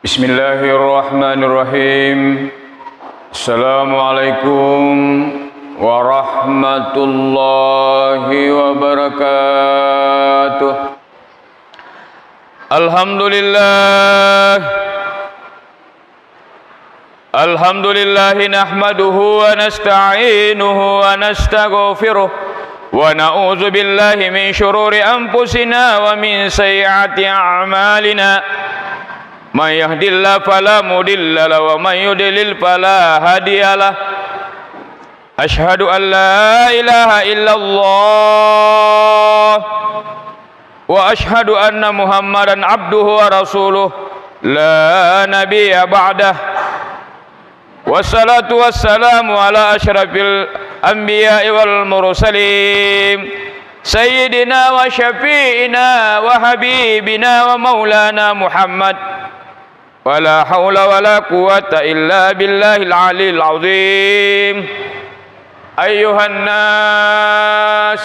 Bismillahirrahmanirrahim. Assalamualaikum warahmatullahi wabarakatuh. Alhamdulillah nahmaduhu wa nasta'inuhu wa nastaghfiruh wa na'udzu billahi min shururi anfusina wa min sayyiati a'malina. Man yahdihillahu fala mudilla lahu wa man yudlil fala hadiyalah. Asyhadu an la ilaha illallah wa asyhadu anna Muhammadan abduhu wa rasuluh la nabiyya ba'dah. Wassalatu wassalamu ala asyrafil anbiya'i wal mursalin sayyidina wa syafi'ina wa habibina wa maulana Muhammad. Wala haula wala quwata illa billahil aliyil azim. Ayyuhan nas,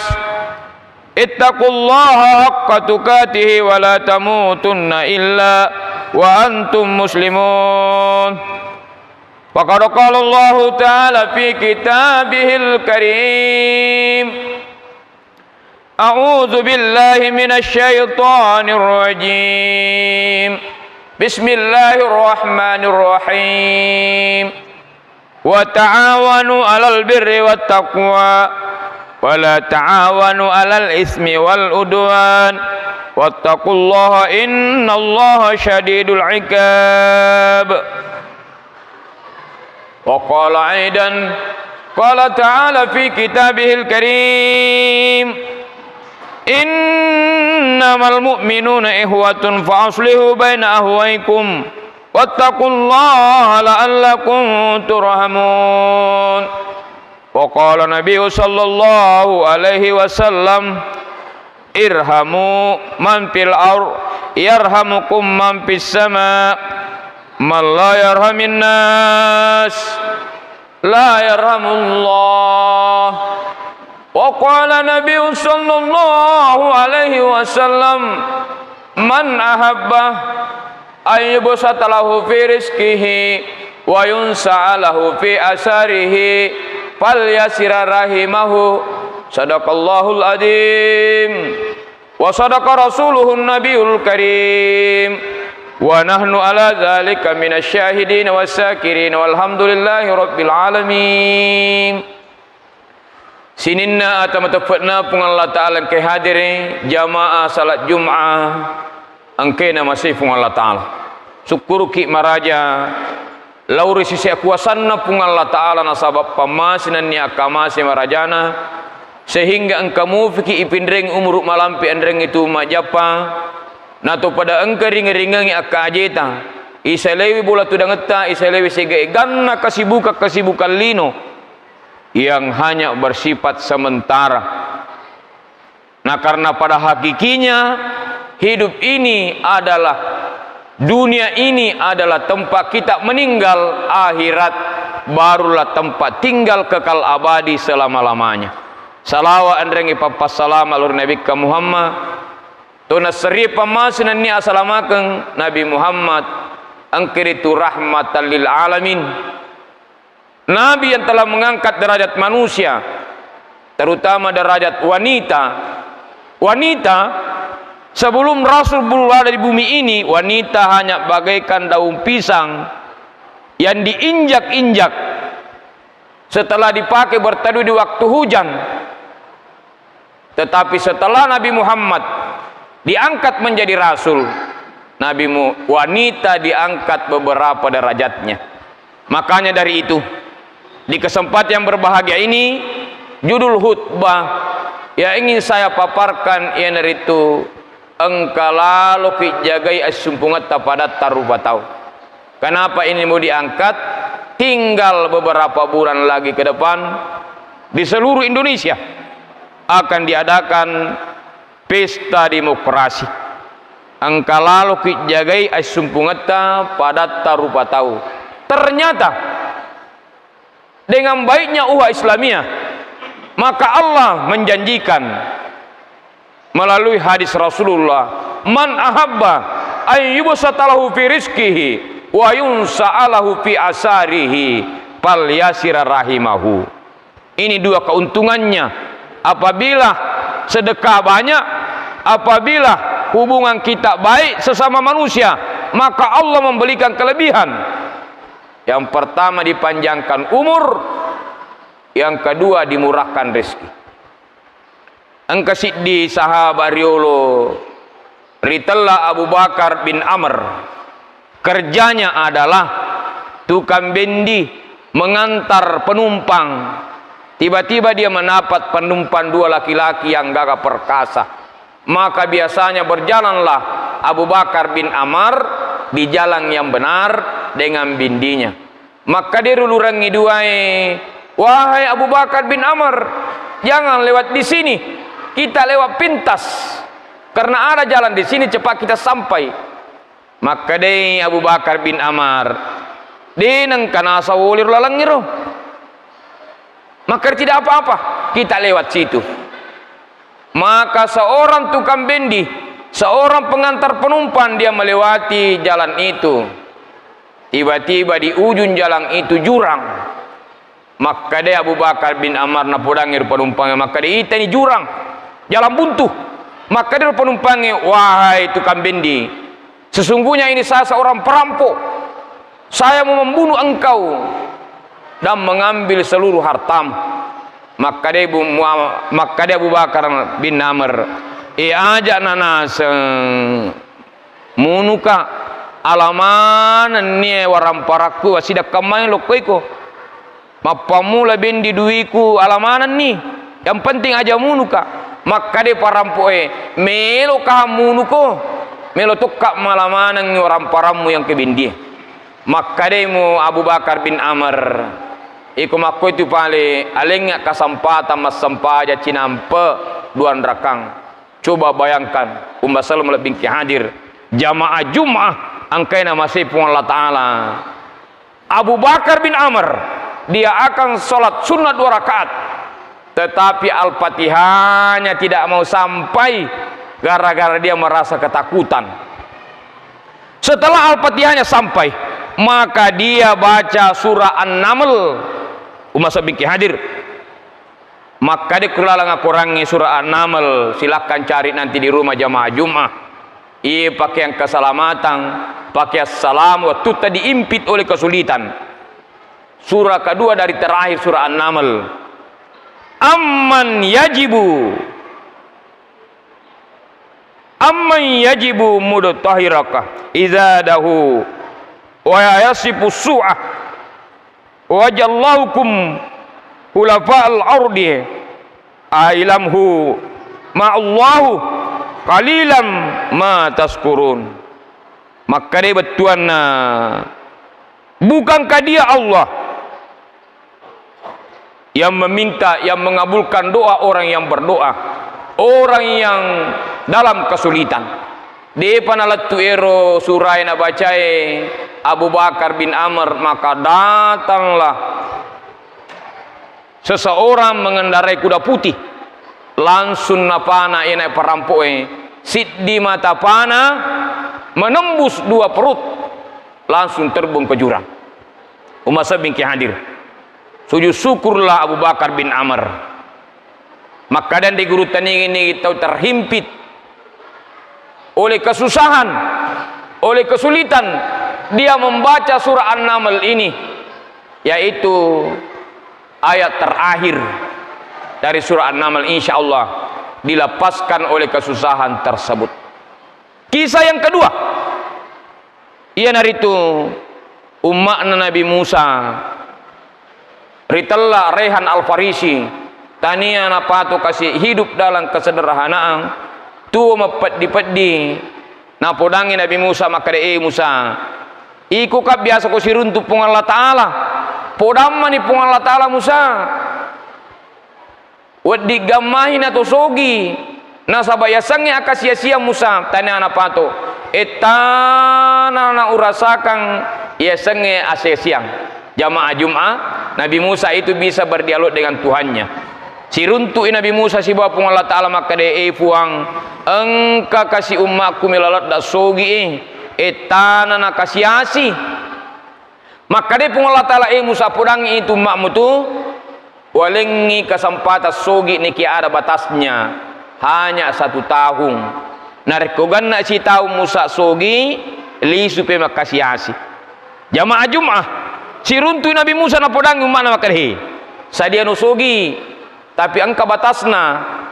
ittaqullaha haqqa tuqatih wa la tamutunna illa wa antum muslimun. Faqad qala Allah ta'ala fi kitabihil karim. A'udzu billahi minasy syaithanir rajim. Bismillahirrahmanirrahim. Wa ta'awanu 'alal birri wat taqwa wa la ta'awanu 'alal ismi wal udwan wattaqullaha innallaha syadidul 'iqab. Wa qala aidan qala ta'ala fi kitabihil karim. Innamal mu'minuna ikhwatun fa aslihu baina ahwaikum wattaqullaha la'allakum turhamun. Wa qala nabiyyu sallallahu alaihi wasallam irhamu man fil ard yarhamukum man fis sama. Man la yarhamin nas la yarhamullah. Wa qala nabiyyu sallallahu alaihi wasallam man ahabba ayyubsata lahu fi rizqihi wa yunsa'a lahu fi asarihi falyasira rahimahu. Sadaqallahul azim wa sadaqa rasuluhun nabiyul karim wa nahnu ala dzalika minasyahidin wassakirin walhamdulillahi rabbil alamin. Sininna atamatafadna pung Allah Ta'ala ke hadiri jamaah salat Jum'ah angkena masih pung Allah Ta'ala syukuru ki maraja lauri sisi kuasanna pung Allah Ta'ala nasabab pamasinan ni akamasi marajana sehingga engkamu fiki ipindreng umur malampi andreng itu majapa nato pada engka ring-ringangi akajeta isalewi bola tudangeta isalewi sega ganna kasibukan lino yang hanya bersifat sementara. Nah, karena pada hakikinya hidup ini adalah dunia ini adalah tempat kita meninggal, akhirat barulah tempat tinggal kekal abadi selama-lamanya. Salawat andrengi papas salam alur Nabi ka Muhammad. Tuna seri pamasinan ni asalamakeun Nabi Muhammad angkiritu rahmatan lil alamin. Nabi yang telah mengangkat derajat manusia, terutama derajat wanita. Wanita sebelum Rasul ada di bumi ini, wanita hanya bagaikan daun pisang yang diinjak-injak setelah dipakai berteduh di waktu hujan. Tetapi setelah Nabi Muhammad diangkat menjadi Rasul, wanita diangkat beberapa derajatnya. Makanya dari itu, di kesempatan yang berbahagia ini, judul khutbah yang ingin saya paparkan ialah itu engkalalu ki jagai asumpungat pada tarubatau. Kenapa ini mau diangkat? Tinggal beberapa bulan lagi ke depan di seluruh Indonesia akan diadakan pesta demokrasi. Engkalalu ki jagai asumpungat pada tarubatau. Ternyata dengan baiknya uhuah Islamiyah, maka Allah menjanjikan melalui hadis Rasulullah, man ahabba ayyubsatalahu fi rizqihi wa yunsa'alahu fi asarihi falyasir rahimahu. Ini dua keuntungannya apabila sedekah banyak, apabila hubungan kita baik sesama manusia, maka Allah memberikan kelebihan. Yang pertama dipanjangkan umur, yang kedua dimurahkan rezeki. Engka siddi sahabat riolo ritella Abu Bakar bin Amr, kerjanya adalah tukang bendi, mengantar penumpang. Tiba-tiba dia mendapat penumpang dua laki-laki yang gagah perkasa. Maka biasanya berjalanlah Abu Bakar bin Amr di jalan yang benar dengan bindinya. Maka dia lulurangi duai, wahai Abu Bakar bin Amr, jangan lewat di sini, kita lewat pintas, karena ada jalan di sini cepat kita sampai. Maka dia Abu Bakar bin Amr dineng kana sawolir lalangiro, maka tidak apa-apa kita lewat situ. Maka seorang tukang bendi, seorang pengantar penumpang, dia melewati jalan itu. Tiba-tiba di ujung jalan itu jurang. Maka dia Abu Bakar bin Amr napodangir penumpangnya, maka dia ini jurang, jalan buntu. Maka dia penumpangnya, wahai tukang bendi, sesungguhnya ini saya seorang perampok, saya mau membunuh engkau dan mengambil seluruh hartamu. Maka dia Abu Bakar bin Amr ajak nanas munuka alaman ni waramparaku asida kamay lokoiko mapamula bendi duiku alamanan ni, yang penting aja munuka. Maka dia parampoe melo kamu nuko melo tukak malamanan ni waramparamu yang kebendi. Maka dia mu Abu Bakar bin Amr iku makko itu pale alengnya kasampatan mas sampaja cinampe duan rakang. Coba bayangkan Umma Salam lebih hadir jamaah Jum'ah angkaina masih pun Allah Ta'ala. Abu Bakar bin Amr dia akan sholat sunat 2 rakaat, tetapi Al-Fatihahnya tidak mau sampai gara-gara dia merasa ketakutan. Setelah Al-Fatihahnya sampai, maka dia baca surah An-Naml. Umma Salam hadir, maka dia kulalang kurangi surah An-Naml. Silakan cari nanti di rumah jamaah Jum'ah. Ia pakai yang keselamatan, pakai salam waktu tadi diimpit oleh kesulitan. Surah kedua dari terakhir surah An-Naml. Amman yajibu mudtahiraka izadahu wa yasifu su'ah wajallahu hulafa'al ardi ailamhu ma'allahu qalilan ma taskurun. Maka dia betuanna, bukankah dia Allah yang meminta, yang mengabulkan doa orang yang berdoa, orang yang dalam kesulitan. Dia panalat tuero surah yang bacai Abu Bakar bin Amr, maka datanglah seseorang mengendarai kuda putih, langsung napana ina parampoe siddi mata pana menembus 2 perut, langsung terbang ke jurang. Umma Salam hadir, sujud syukurlah Abu Bakar bin Amr. Maka dan di guru tani ini kita terhimpit oleh kesusahan, oleh kesulitan, dia membaca surah An-Naml ini, yaitu ayat terakhir dari surah An-Naml, insya Allah dilepaskan oleh kesusahan tersebut. Kisah yang kedua, ia naritu umatna Nabi Musa ritalla Rehan Al-Farisi tania napatu kasih hidup dalam kesederhanaan tu mepedi napodangi Nabi Musa. Maka Musa iku kap biasa ko siruntu pung Allah Ta'ala podamma ni pung Allah Ta'ala Musa wadi gamahin atau sogi nasabaya sange akasia-sia Musa tanya napato etana na urasakan ya sange asesiang. Jamaah Jum'ah Nabi Musa itu bisa berdialog dengan Tuhannya. Siruntu Nabi Musa si bawa pung Allah Ta'ala, maka de puang engka kasih umatku melalot da sogi etana na kasiasi Maka dia pun Allah Ta'ala Musa pudang itu makmu tu walengi kesempatan sogi niki ada batasnya hanya 1 tahun. Narekogan nak si tahu Musa sogi li supaya makasiasi. Jamaah Jum'ah si runtu Nabi Musa na pudang mana makarhi. Sadia no sogi tapi angka batasna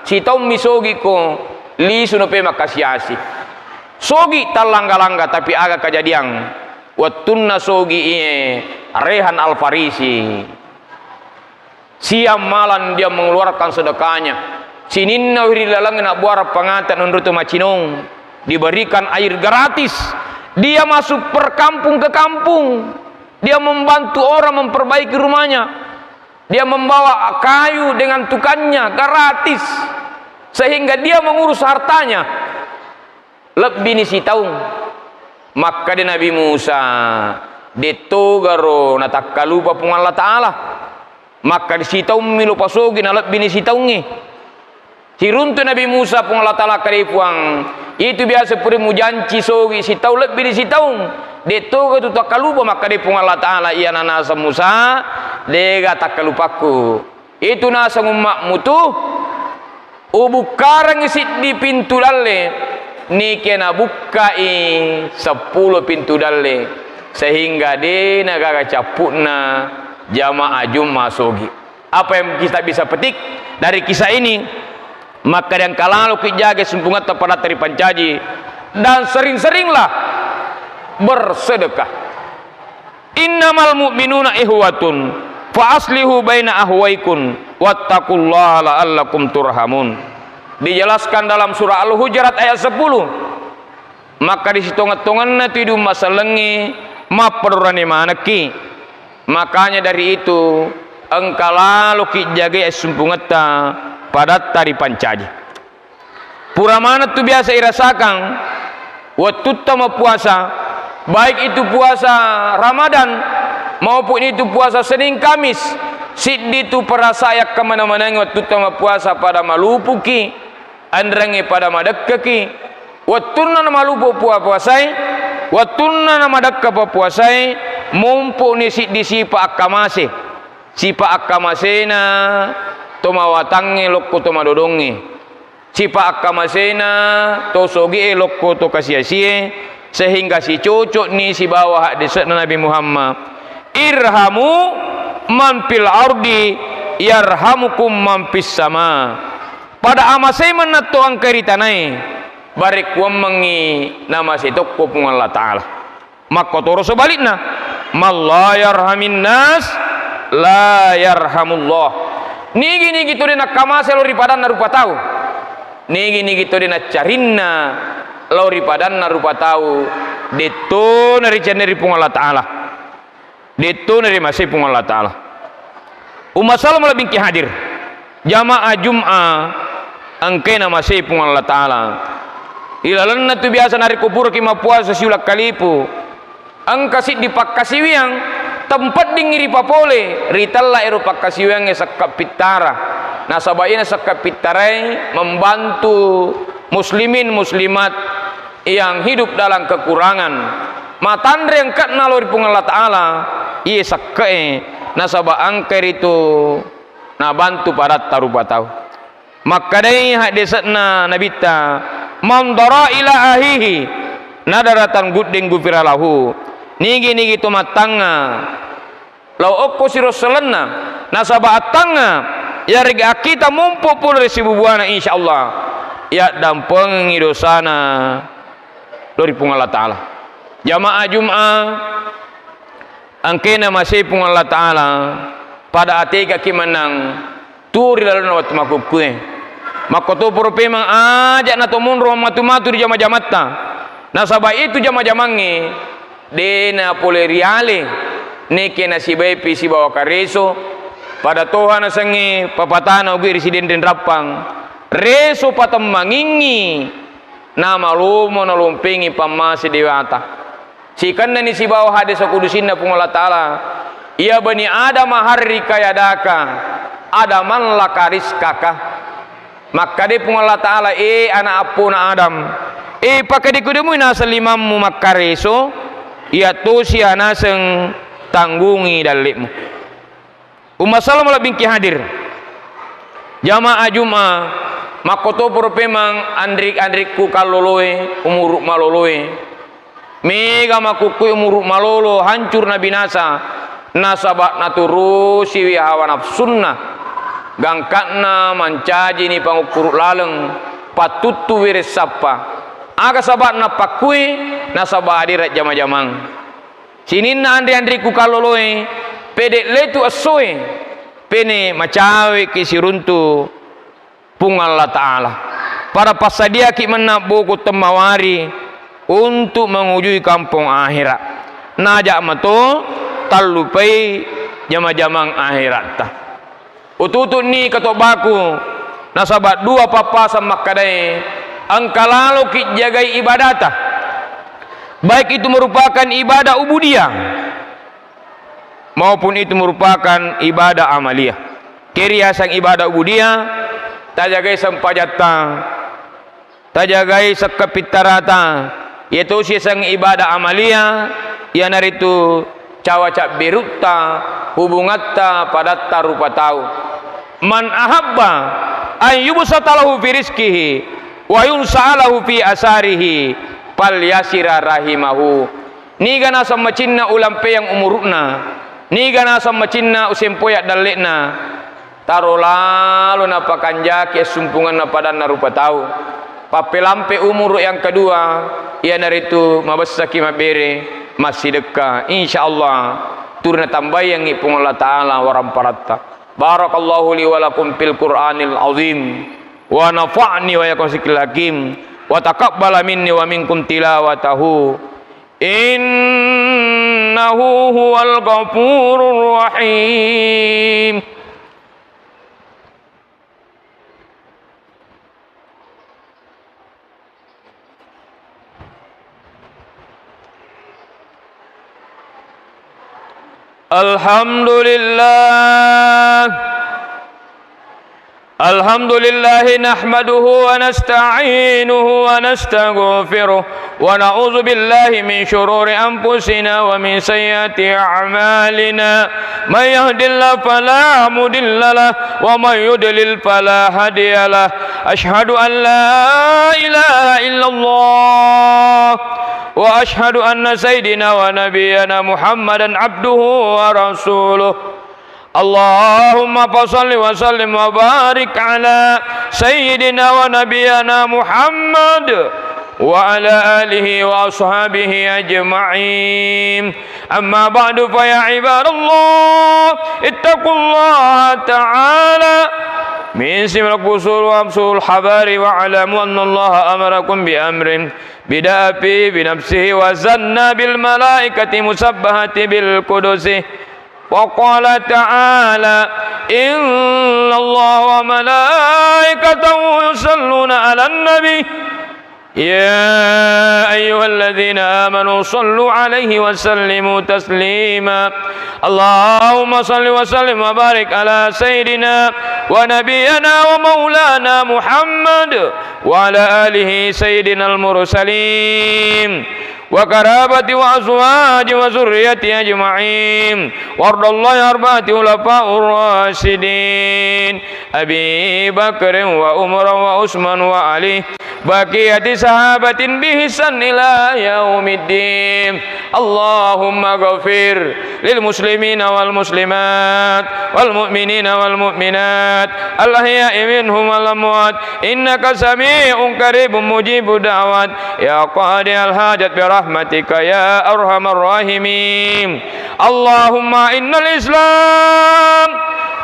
si tahu misogi ko li supaya makasiasi. Sogi talangga-langga tapi agak kejadian. Wattunna sogi Rehan Al-Farisi siang malam dia mengeluarkan sedekahnya. Sininna wirilalang nak buara pangatan menurut macinong diberikan air gratis. Dia masuk perkampung ke kampung, dia membantu orang memperbaiki rumahnya, dia membawa kayu dengan tukannya gratis sehingga dia mengurus hartanya lebih ni si taung. Maka di Nabi Musa ditogaro natakalupa pun Allah Ta'ala. Maka di sitaw milupa sogi na lebih ni sitaw ngi hiruntu Nabi Musa pun Allah Ta'ala karipuang itu biasa puri mujanci sogi sitaw lebih ni sitaw ditogaro takalupa. Maka di pun Allah Ta'ala iya nasa Musa dega takalupaku itu nasa umak mutu ubukarang isit di pintu lalle niki na bukai 10 pintu dalle sehingga di negara caputna jamaah Jummah sogi. Apa yang kita bisa petik dari kisah ini? Maka yang kalau kijaga sumpungat pada teri pancaji dan sering-seringlah bersedekah. Innamal mu'minuna ihwatun fa aslihu baina ahwaikum wattaqullaha la'allakum turhamun. Dijelaskan dalam surah Al-Hujurat ayat 10. Maka di situ ngetongan itu masalengi maperurani manaki. Makanya dari itu engkala loki jaga sumpungeta pada tari pancaji. Pura mana tu biasa irasakan waktu tama puasa, baik itu puasa Ramadan maupun itu puasa Senin Kamis. Siddi tu perasayak kemana-mana waktu tama puasa pada malupuki andrangi pada madakkaki wattunna malupu puasai wattunna madakka puasai mumpu ni siddi sipa akamase na tomawatangi lokko tomadodongi sipa akamasena to sogi lokko to kasiasie sehingga si cocok ni si bawah hadis Nabi Muhammad irhamu man fil ardi yarhamukum man fis sama. Pada amasai menato angkari tanai barik wamangi nama si toko pun Allah Ta'ala. Maka toro sebaliknya man la yarhamin nas la yarhamullah. Nigi tu dina kamase lori padan rupa tahu. Nigi tu dina carinna lori padan rupa tahu. Dito nari ceneri pun Allah Ta'ala. Dito nari masih pun Allah Ta'ala. Umat salam lebih hadir. Jamaah Jum'ah angkena masih pun Allah Ta'ala. Ilalan tu biasa nari kupur kima puasa siulak kalipu. Angkasit di pakkasiwiang tempat dingiri papole ritalla eru pakkasiwiang sakap pitara. Nasabaina sakap pitarai membantu muslimin muslimat yang hidup dalam kekurangan. Matandre yang kat nalori pun Allah Ta'ala. Iya sakke nasaba angker itu na bantu parat tarupa tahu. Maka dai hadisatna nabita mandara ila ahihi nadaratan gudding gufiralahu nigi tu matanga lau okko siro selenna nasaba atanga ya rega kita mumpu pul resibu buana insyaallah ya dampeng ngidosana dari pung Allah Ta'ala. Jamaah Jum'ah angkena masih pung Allah Ta'ala pada atika kimanang turi lalu waktu makukue maka tu purpe mang ajak na tumunro matu-matu di jama-jamata nasaba itu jama-jamangi dena pole riale neke nasibai si bawa kareso pada Tuhan nasangi papatana ugi residen den rapang reso patam mangingi nama lumo na lumpingi pamasi dewata sikan ni si bawa hadis kudusinna pung Allah Ta'ala ya bani Adam hari kayadaka adaman lakaris kakak maka di pun Allah Ta'ala anak apuna Adam pakai dikudemu nasa limamu makareso ya tu si anaseng tanggungi dalikmu. Umma salam labing ki hadir jamaah Jumat makoto pemang andrik-andrikku kaloloe umuruk maloloe mega makuku umuruk malolo hancur na binasa nasabak naturusi wi hawa nafsunna gangkatna mancaji ni pangukuruk laleng patutu wiris sapa aga sabat na pakui nasabak adirat jama-jamang sininna andri-andriku kaloloe pedek letu asoe pene macawe ki siruntu pung Allah Ta'ala para pasadia ki menak buku temawari untuk mengujui kampung akhirat najak mato talupai jama-jamang akhirat ta ututut ni katok baku nasabat dua papa sama kadai angkalalo ki jagai ibadata baik itu merupakan ibadah ubudiyah maupun itu merupakan ibadah amaliyah kiriya sang ibadah ubudiyah tajagai sampajata tajagai sakapitarata yaitu si sang ibadah amalia yang dari itu cawacak birutta hubungatta padatta rupa tahu man ahabba an yubsatalahu fi rizkihi wa yunsa'alahu fi asarihi fal yasira rahimahu ni gana sama cinna ulampe yang umuruna ni gana sama cinna usempoyak dalekna taro lalu napakan jaki sumpungan napadan narupa tahu papelampe umur yang kedua ia dari itu mabasaki mabere masih dekat insyaallah turna tambayang ipung Allah Ta'ala waramparatta barakallahu li walakum fil Qur'anil azim wa nafa'ni wa yakum sikil hakim wa taqabbala minni wa minkum tilawatahu innahu huwal ghafurur rahim. Alhamdulillah nahmaduhu wa nasta'inuhu wa nastaghfiruh wa na'udzu billahi min shururi anfusina wa min sayyiati a'malina may yahdihillahu fala mudhillalah wa may yudlil fala hadiyalah asyhadu an la ilaha illallah wa ashhadu anna sayyidina wa nabiyyana Muhammadan abduhu wa rasuluh. Allahumma salli wa sallim wa barik ala sayyidina wa nabiyyana Muhammad wa ala alihi wa ashabihi ajma'in. Amma ba'du fa ya ibadallah ittaqullaha ta'ala min simrak usul wa amsul habari wa alamu anna Allah amarakum bi amrin bida fi bi nafsihi wa zanna bil malaikati musabbahati bil qudusi wa qala ta'ala inna Allah wa malaikatahu yusalluna 'alan nabi ya ayyuhalladzina amanu sallu 'alaihi wa sallimu taslima. Allahumma salli wa sallim wa barik ala sayyidina wa nabiyyana wa maulana Muhammad wa ala alihi sayyidinal mursalin wa karabati wa azwaji wa zurriyati ajma'in wardallahi arba'ati ulafa'ur rasyidin Abi Bakr wa Umar wa Utsman wa Ali baqiyati sahabatin bihisan ila yaumiddin. Allahumma ghafir lil muslimina wal muslimat wal mu'minina wal mu'minat al ahya'i minhum wal amwat innaka sami'un qaribun mujibud da'wat ya qadiyal hajat bi rahmatika ya arhamar rahimin. Allahumma innal islam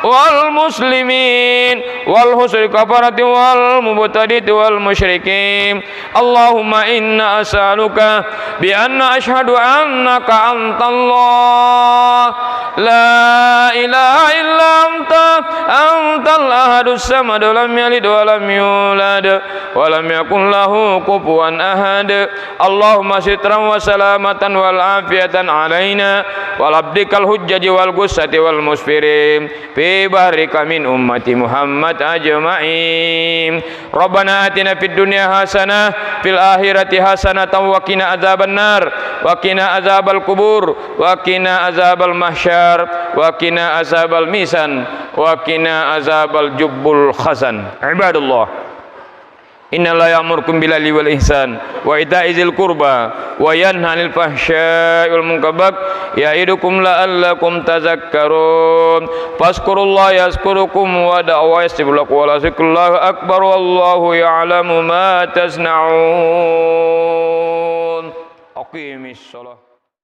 wal muslimin wal husri kafarati wal mubtaditi wal musyrikin. Allahumma inna as'aluka bi anna ashhadu annaka antallah la ilaha illa anta antal ahadus samad lam yalid wa lam yulad wa lam yakul lahu kufuwan ahad. Allahumma sitran wa salamatan wal afiyatan alaina wal abdikal hujjaji wal gussati wal musfirin fi bahrika min ummati Muhammad ajma'in. Rabbana atina fid dunya hasanah fil akhirati hasanatan wa qina adzaban nar wa qina adzabal kubur wa qina adzabal mahsyar wa qina adzabal misan wa qina adzabal jubbul khasan. Ibadallah, inna la ya'murukum bil adli wal ihsan wa ita'i dzil qurba wa yanha 'anil fahsya'i wal munkar ya'idukum la'allakum tadhakkarun. Fazkurullaha yazkurukum wa da'u yastajib lakum wa la zikrullahi akbar wallahu ya'lamu ma tasna'un. Aqimis shalah.